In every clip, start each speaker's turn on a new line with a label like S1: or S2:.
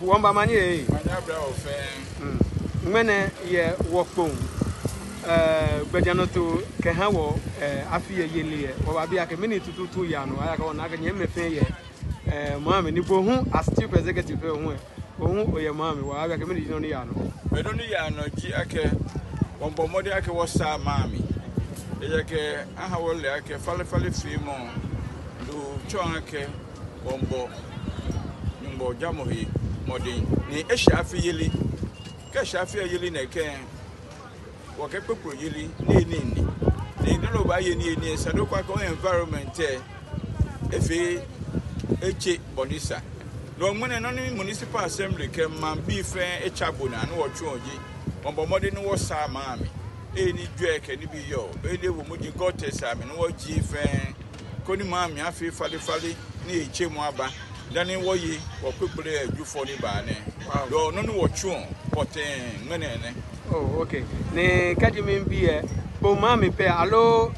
S1: Wamba manye
S2: Manyabra ofen.
S1: Mene ye wokpon. Gbejano to ke ha wo afie yele wo ba bia ke mini tututu ya no aya ka wona ka nyem mefe ye maame ni bo hu as chief executive hu hu oye maame wo abia ke mini no ya no
S2: Me no ya no ji ake wombo modi ake wo sa maame eje ke aha wo le ake fale fi mo do chon ake wombo nyumbo jamo hi modi ni ehia afi yele ke ehia afi yele na ke wo ke pepo yele ni no ba ye ni sado kwa ko environment efe eche bonisa no mwene no ni municipal assembly ke man bi fe echabo na no wotwe oji wombo modi no wo sa maami ni dwe ke ni bi yo ni wo mu di gote sa me no wo ji fe ko ni maami afi fale ni eche mu aba dani wo yi wo pepere adufo ni ba ne do no ni wotwe poten ngene ne.
S1: Oh, okay. Ne kaji membi bo maami pe alo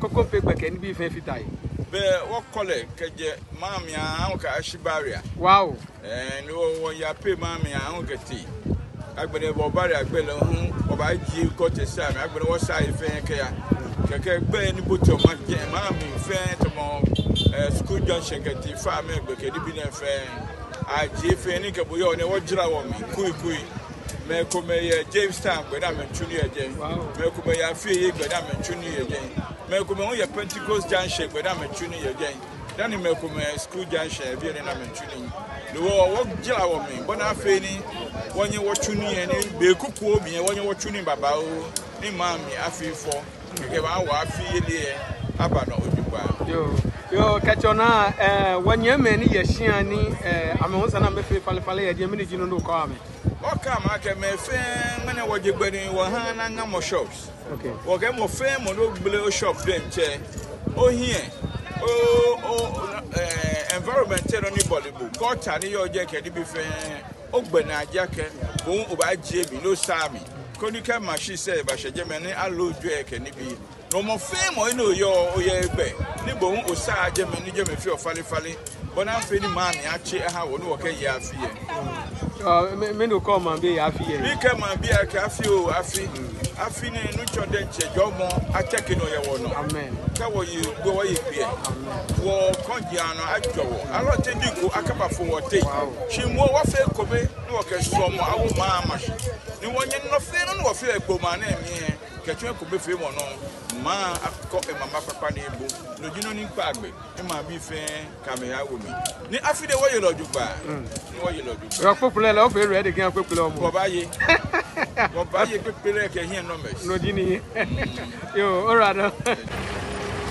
S1: koko pe gbe ke ni bi fe fitai
S2: be wo kole keje maami a ka ashibaria.
S1: Wow.
S2: Ni wo ya pe maami a geti agbere bo bari agbele hu oba ji ko te sa mi agbere wo sa ife ke ya keke gbe ni boto ma je maami fe to mo school junction geti fa mi gbe ke di bi na fe a ji fe ni ke bo yo ne wo jira wo mi kui me ko me ye James Town gbe da me tunu ye je me ko me ya fi ye gbe da me tunu ye je me ko me ho ye Pentecost junction gbe da me tunu ye je dani me ko me school junction bi na me tunu ni wo jira wo mi bona fe ni wonye wo tunu ye ni be kuku obi ye wonye wo tunu baba o ni mami afi fo ke ba wa afi ye le aba no ojuba
S1: yo kachona wonye me ni ye hia ni ame sana me fe fale ye je me ni jinu ndo ko ame
S2: oka ma ke me fe mene wo jegbeni wo ha na ngamo shops.
S1: Okay.
S2: Wo ke mo fe mo no gbele shop den che o hie environment no ni bolibu culture ni yo je ke di bi fe ogbena aja ke bo o ba je bi no sami ko ni ke ma shi se ba sheje me ni aloju e ke ni bi no mo fe mo ino yo o ye egbe ni bo o sa je me ni je me fi o fale bona fe ni ma mi ache ha wo no wo ke ya fi ye
S1: me no come and be afi ye
S2: mi ke ma bi aka afi o afi ni nu chode nche jomo acheke no ye wo no
S1: amen
S2: ka wo yi gbo wo yi pe wo konji ano ajowo alo te di ko akaba fo wo te chimu wo fe kobe ni wo ke so mo awo ma ma ni wo nye no fe no wo fe egbo ma na emi ke tun kobe fe mo no ma akọ e mama papa na ebu no jino ni pa agbe e ma bi fe kamera wo mi ni afi de wo ye loju pa ni wo ye loju
S1: ro popule le o fe ready gan popule o mo
S2: bo ba ye pepele ke hien no mes
S1: no jini yo orado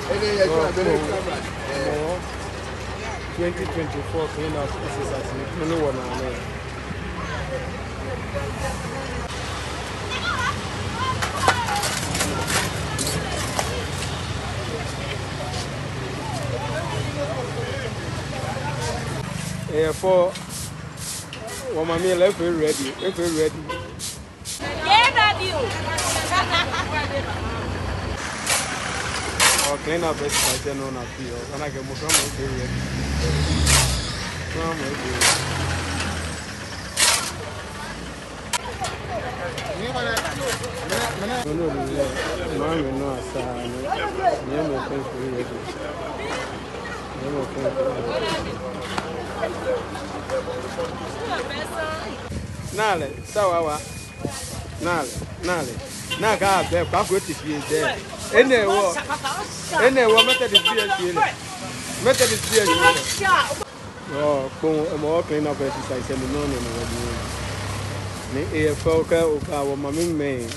S1: 2024 clean up exercise no one na for woman me left ready if ready oh clean up exercise no na feel when I get more from ready Nale, sawa nale. Na ka be kwa ko ti fie de. Ene wo method fie. Oh, ko mo clean up exercise no. Ni EFL ka o ka wo mami me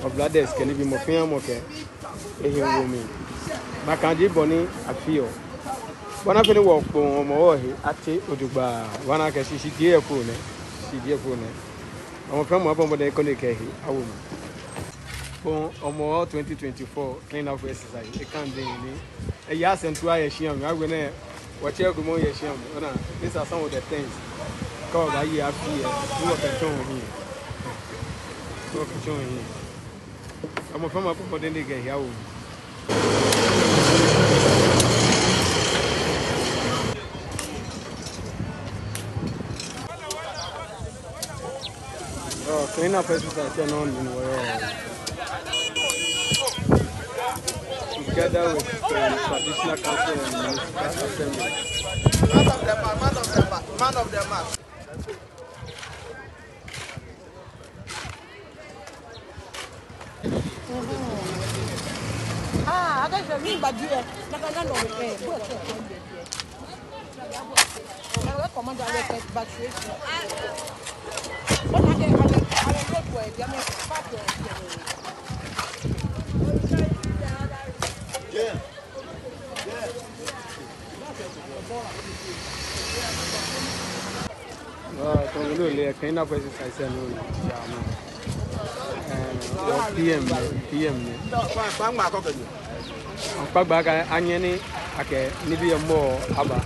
S1: of bladders can be mo fian mo ke e he wo mi. Ma kan ji boni afio. Wana fe ni wo ko mo wo he ate odugba wana ka shi die ko ne. I'm from Mabombo de Konikehi. I will. Bon, Omo 2024 clean up exercise. It can't be a yes and 2 hours. I'm going to watch your good morning. These are some of the things called by year after year. You are controlling here. I'm from Mabombo de Konikehi. Oh, clean up exercise and on together with traditional council and municipal assembly.
S3: Man of the man of the match.
S4: Ah, I don't mean by dear. Like I don't know. I recommend that battery. But I get
S1: clean up exercise and PM. Pagbaga anyeni ake nibi mo aba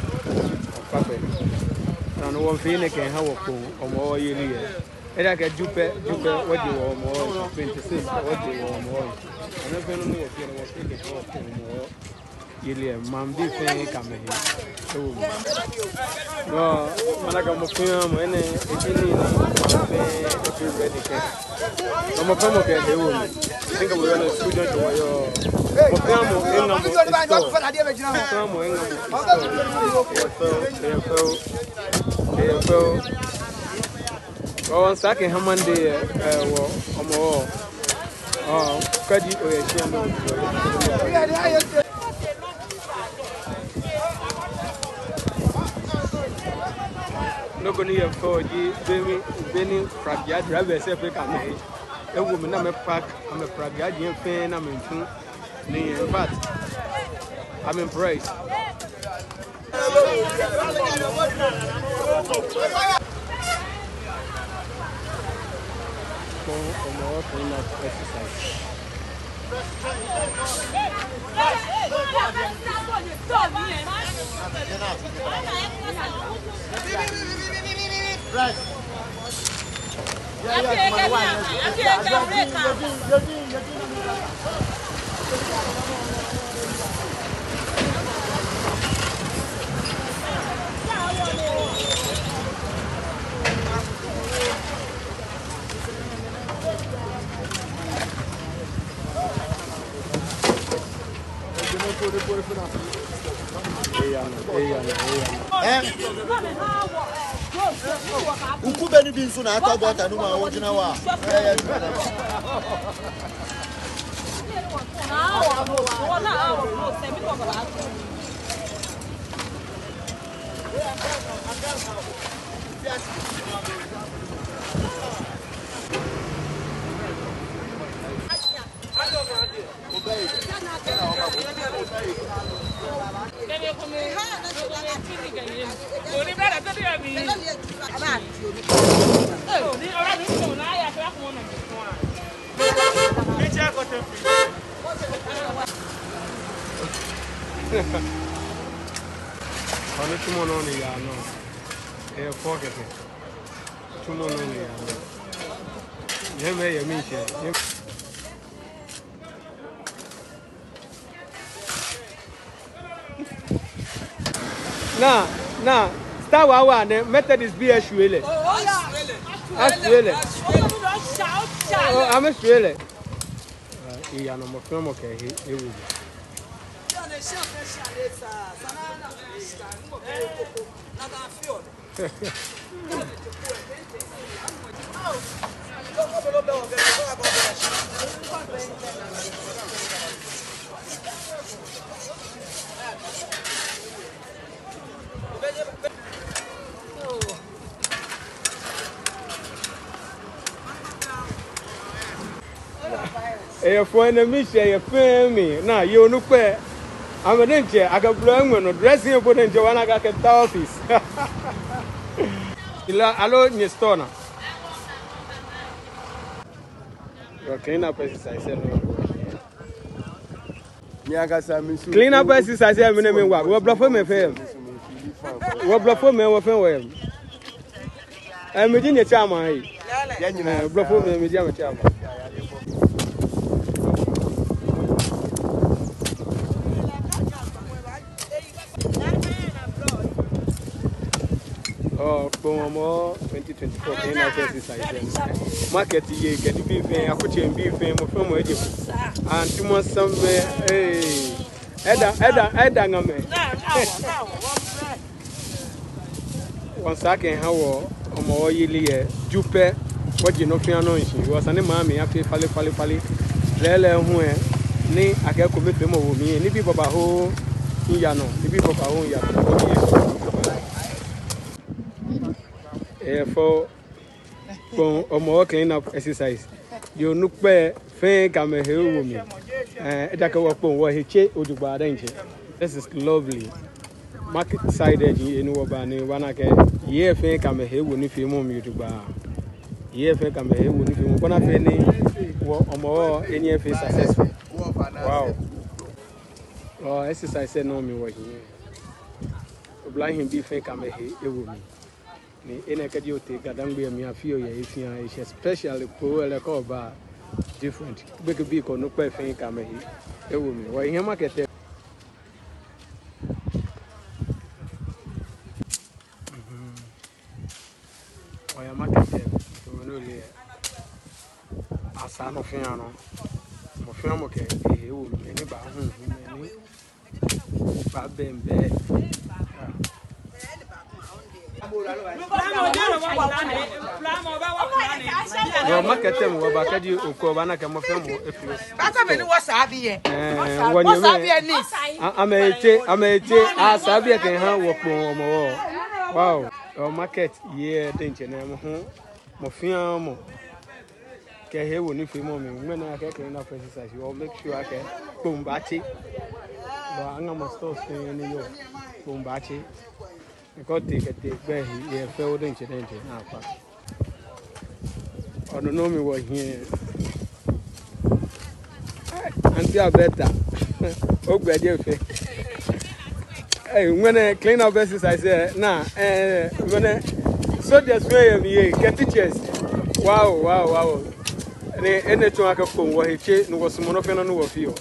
S1: pape na no won fi ne ken ha wo ko omo yeli e era ke jupe wodi wo mo 26 wodi wo mo na fe no wo fi no wo fi ke ko mo yeli e mam bi fe ka me he no malaka mo fi mo ene etini na fe ke ready ke no mo ke de wo think we are student to yo Mokamo oh, second Hamande Omo. Oh, Kadi Oyashano. No going to have for Benny Pragia driver, separate campaign. A woman, I'm a pack, I'm a Pragian fan, I'm in but I'm impressed. More clean up exercise. Right.
S3: Ukubeni binsu na aka gota numa wojina wa.
S1: Only tomorrow only, yeah, no. Yeah, forget it. Tomorrow only, yeah, no. Yeah, man, you mean shit. Nah. Star Wawa, the Methodist be a Shwele. Ashwele. Oh, I'm a Shwele. Yeah, no more film, okay, he will be. A friend of me say a family. Now you know where I'm a danger. I got blown when dressing up in Joanna got the office. Hello, Nistona. Clean up exercise. Clean up exercise. I'm in a walk. What bluff me fail? What bluff me? What fail? I'm in your charm. Bluff me, medium charm. Oh, Omo 2024 can exercise. Market ye get the beef and I put you in beef and from where you and 2 months somewhere. Hey, Edda, one second, how Omo Yili, Jupe, what you know, piano, she was an mammy, I feel fally. Lele, who ni I can commit them over me, and the people about who Yano, the people about who Yano. For Omo clean up exercise. You look where Fan come here with me. This is lovely. Market side in Wabani, Wanaka. Ye Fan come here with me for YouTube. Ye Fan come here with me. One of any Omo any face successful. Wow. Oh, exercise no me working. Blind him be Fan come here with me. Ni ene kadi ote gadangbe mi afio ya ifia is especially po ele ko ba different beke bi ko no pa fin ka me e wo mi wa ihe market o ya market to no le asa no fin ano mo fin mo ke e wo mi ni ba hu ni ba bembe no market them we ba kadi okoba na ke mo fem o efio
S3: Pata me ni wo sabi ye.
S1: Wo sabi ni amete asabi ke ha wo pon omo wow o market ye denche na mo fian mo ke he wo ni fi mo me na ke na exercise you make sure ke bombachi ba anga mo store ni yo bombachi because take where he fell incident now. I don't know me what here. Auntie Alberta. Oh, graduate. Hey, when I clean up exercise, nah, when I so just way me get teachers. Wow. And it's like a phone where he changed no was some of no of you.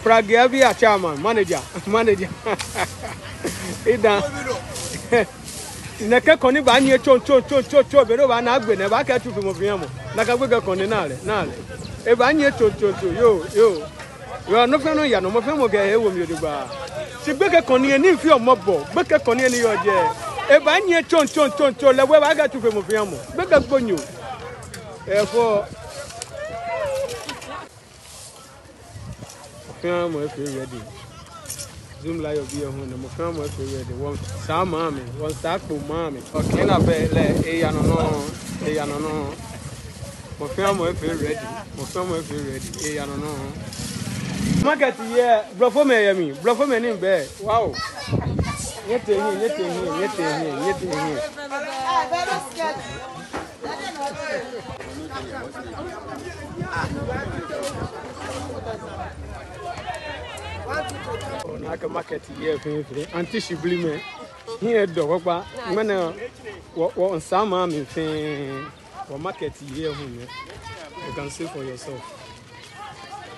S1: Pragia chairman, manager. Neka koni ba nye cho be no ba na agbe na ba ka tu fi mo fi mo na ka gbe ga koni na le e ba nye cho yo no fe no ya no mo fe mo ga e wo mi odugba si gbe ke koni ni fi omo bo gbe ke koni ni yo je e ba nye cho le we ba ga tu fi mo fi mo gbe ga gbonyu e fo fi mo e fi ready Zoom live be on the Mofamo ready. One some mammy, one sack for mammy. Okay, na bele, a yano, Mofamo ready. Mofamo ready, a yano. Market, yeah, Bluffo me, Bluffo me in bed. Wow. Yet like a market here, Auntie she blew me. Here, dog, when on some arm in fame or market here, you can see for yourself.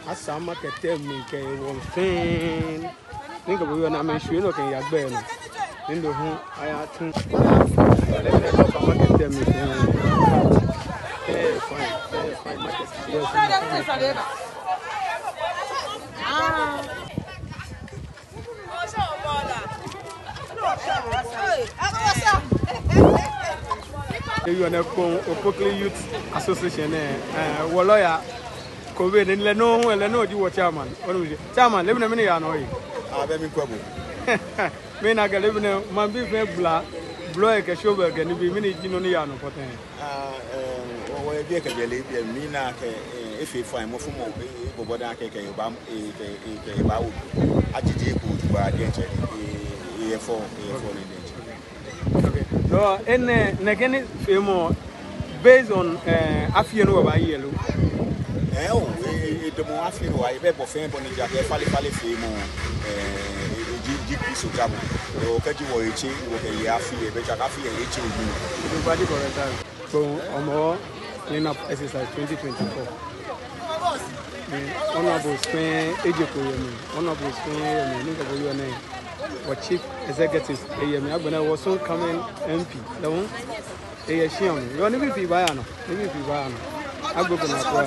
S1: As some market tell me, one thing. Think of you and I'm sure you can your bed. In the home, I had to market tell me. Fine, market here. You are a Youth Association. Lawyer, COVID, and Leno, you were chairman. Chairman, live in a minute. I know you. Men I can live in a man be black, blow a shovel, and be minute in Oniano for 10. If you find more from what I can about okay. So, and Nakani Femo based on Afiano about yellow. The more Afio, I bet for Famo, Famo,
S5: iso jamu o kaji wo echi wo ke ya fi e be ja ka fi e echi ogun
S1: everybody correct so omo clean up exercise 2024 honorable Spain Ejeko Yemi honorable Spain Yemi ninka bo yo na or chief executive Yemi agbena was so coming MP the one e shion yo ni bi ba ya no agbo na kwa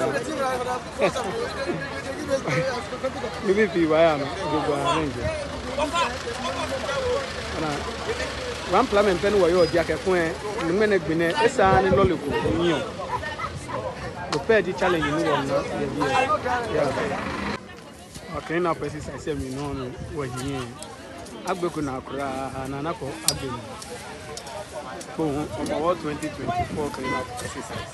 S1: ni bi ba ya no go arrange ana one plan pen wo yo dia ke fun e ni me gbene esa ni loliko niyo the pedi challenge ni won na yeah okay na person say me no no wo hiyen agbeko na akura na nako agbenu bon on 2024 clean up exercise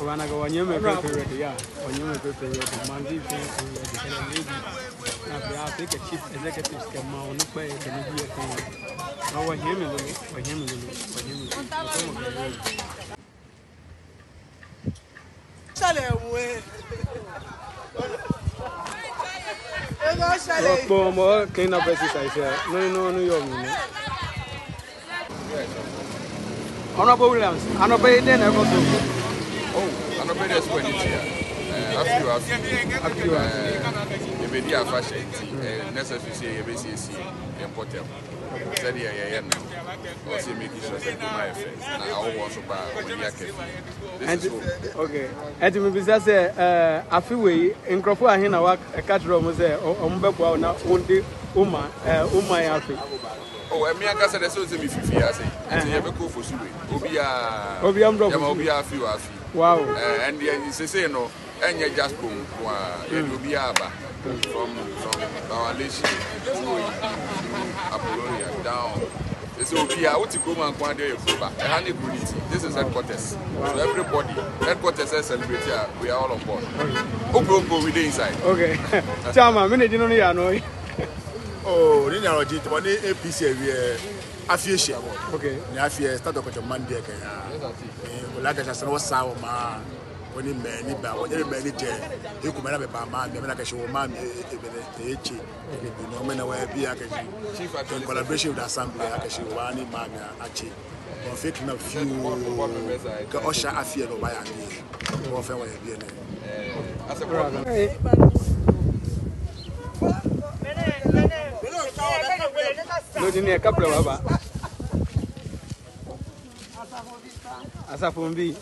S1: wana go wanyeme period ya wanyeme period mandi fin period kana lady na bia take a chief executive scheme ma onu pe ke ni bi e kan na wanyeme
S3: Chale we. Ego chale.
S1: Bon mo clean up exercise no yo mi ni Honorable Williams anobe den e ko so
S6: I know better when it's here. After you be fashion, necessary say you be important. Said yeah, also making sure that my friends and I also buy.
S1: Okay. And to me say afiwe nkrofo ahe na wa catch rom say ombekwa na onde uma afi.
S6: Oh, I mean, I guess that's also me 50 years. And you go for sure. Obia few.
S1: Wow.
S6: And you say no, and you just boom. You be from our nation to Apollonia down. So Obia, what you come and go there, this is headquarters. So everybody, headquarters is celebrate here. We are all on board. Go with the inside.
S1: Okay. Chama, me no know.
S5: Oh, ni na roji to ni APC we afie
S1: okay
S5: ni afie start of Monday ke la ga jasa no sa o ma oni me ni ba o ni me ni je e ku me na be ba ma me na ka she o ma me e be echi e bi no me na wa bi aka chief in collaboration with the assembly aka she wa ni ma ga achi o fit na few ka o sha afie no ba ya ni o fe wa bi ne
S6: as a problem
S1: no dini e kapla baba Asafombi